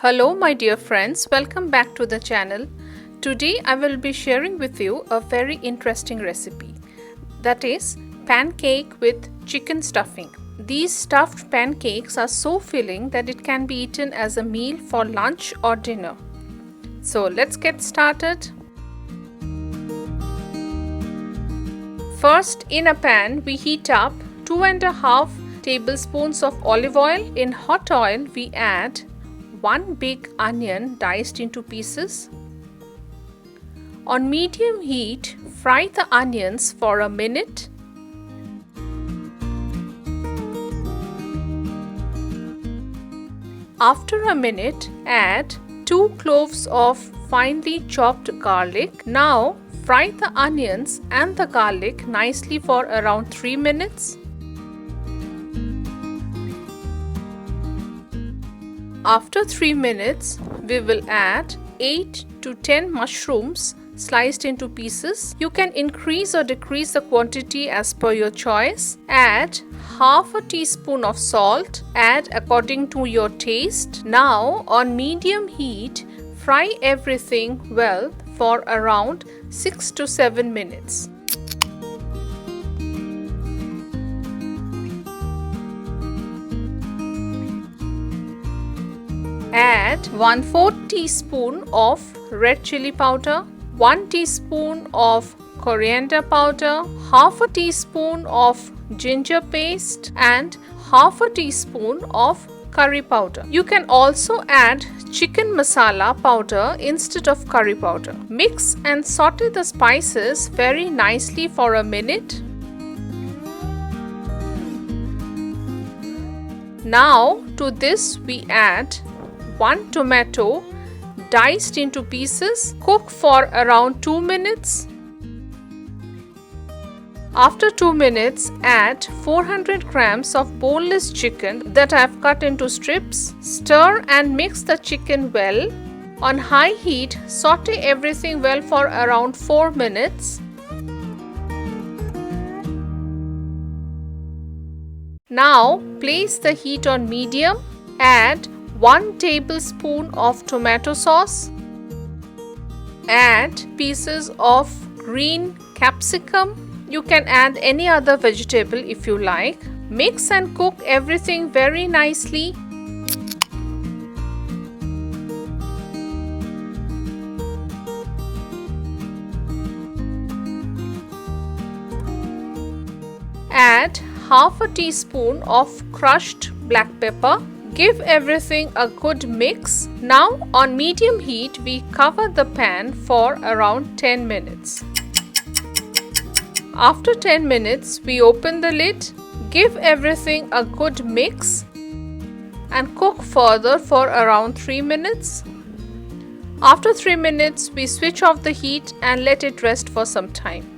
Hello my dear friends, welcome back to the channel. Today I will be sharing with you a very interesting recipe, that is pancake with chicken stuffing. These stuffed pancakes are so filling that it can be eaten as a meal for lunch or dinner. So let's get started. First, in a pan we heat up 2.5 tablespoons of olive oil. In hot oil we add 1 big onion diced into pieces. On medium heat, fry the onions for a minute. After a minute, add 2 cloves of finely chopped garlic. Now, fry the onions and the garlic nicely for around 3 minutes. After 3 minutes, we will add 8 to 10 mushrooms sliced into pieces. You can increase or decrease the quantity as per your choice. Add half a teaspoon of salt. Add according to your taste. Now, on medium heat, fry everything well for around 6 to 7 minutes. Add 1/4 teaspoon of red chili powder, 1 teaspoon of coriander powder, half a teaspoon of ginger paste and half a teaspoon of curry powder. You can also add chicken masala powder instead of curry powder. Mix and saute the spices very nicely for a minute. Now to this we add 1 tomato diced into pieces. Cook for around 2 minutes. After 2 minutes, add 400 grams of boneless chicken that I have cut into strips. Stir and mix the chicken well. On high heat, saute everything well for around 4 minutes. Now, place the heat on medium. Add 1 tablespoon of tomato sauce. Add pieces of green capsicum. You can add any other vegetable if you like. Mix and cook everything very nicely. Add half a teaspoon of crushed black pepper. Give everything a good mix. Now on medium heat we cover the pan for around 10 minutes. After 10 minutes we open the lid. Give everything a good mix and cook further for around 3 minutes. After 3 minutes we switch off the heat and let it rest for some time.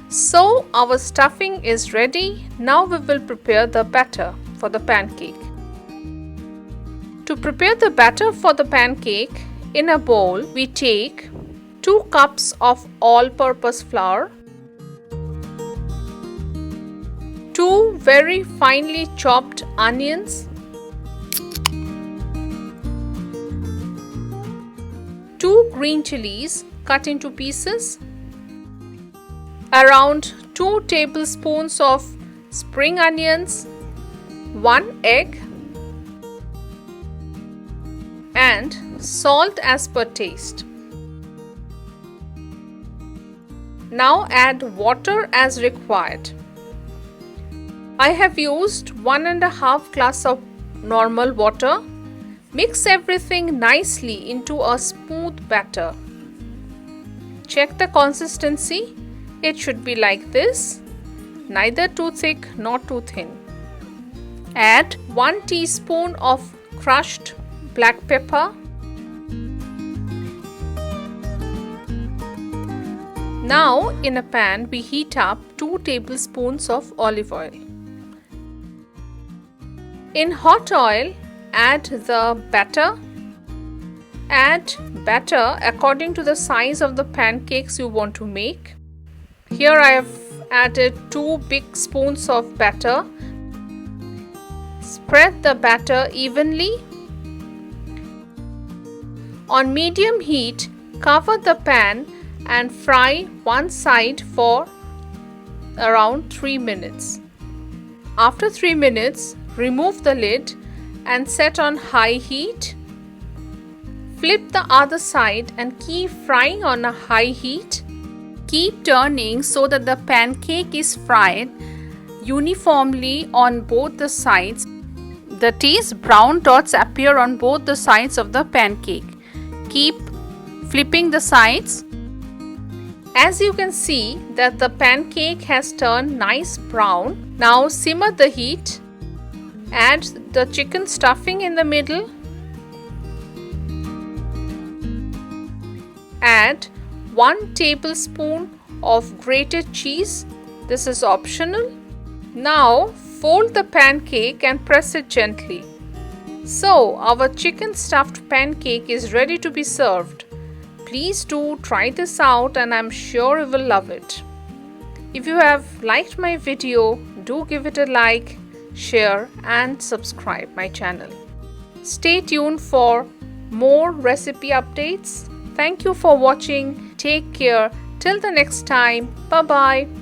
So our stuffing is ready. Now we will prepare the batter for the pancake. To prepare the batter for the pancake, in a bowl we take 2 cups of all-purpose flour, 2 very finely chopped onions, 2 green chilies cut into pieces, around 2 tablespoons of spring onions, 1 egg, and salt as per taste. Now add water as required. I have used 1.5 glass of normal water. Mix everything nicely into a smooth batter. Check the consistency. It should be like this, neither too thick nor too thin. Add 1 teaspoon of crushed black pepper. Now in a pan we heat up 2 tablespoons of olive oil. In hot oil add the batter. Add batter according to the size of the pancakes you want to make. Here I have added 2 big spoons of batter. Spread the batter evenly. On medium heat, cover the pan and fry one side for around 3 minutes. After 3 minutes, remove the lid and set on high heat. Flip the other side and keep frying on a high heat. Keep turning so that the pancake is fried uniformly on both the sides. That is, brown dots appear on both the sides of the pancake. Keep flipping the sides. As you can see that the pancake has turned nice brown. Now simmer the heat. Add the chicken stuffing in the middle. Add 1 tablespoon of grated cheese. This is optional. Now fold the pancake and press it gently. So our chicken stuffed pancake is ready to be served. Please do try this out and I'm sure you will love it. If you have liked my video, do give it a like, share and subscribe my channel. Stay tuned for more recipe updates. Thank you for watching. Take care. Till the next time. Bye bye.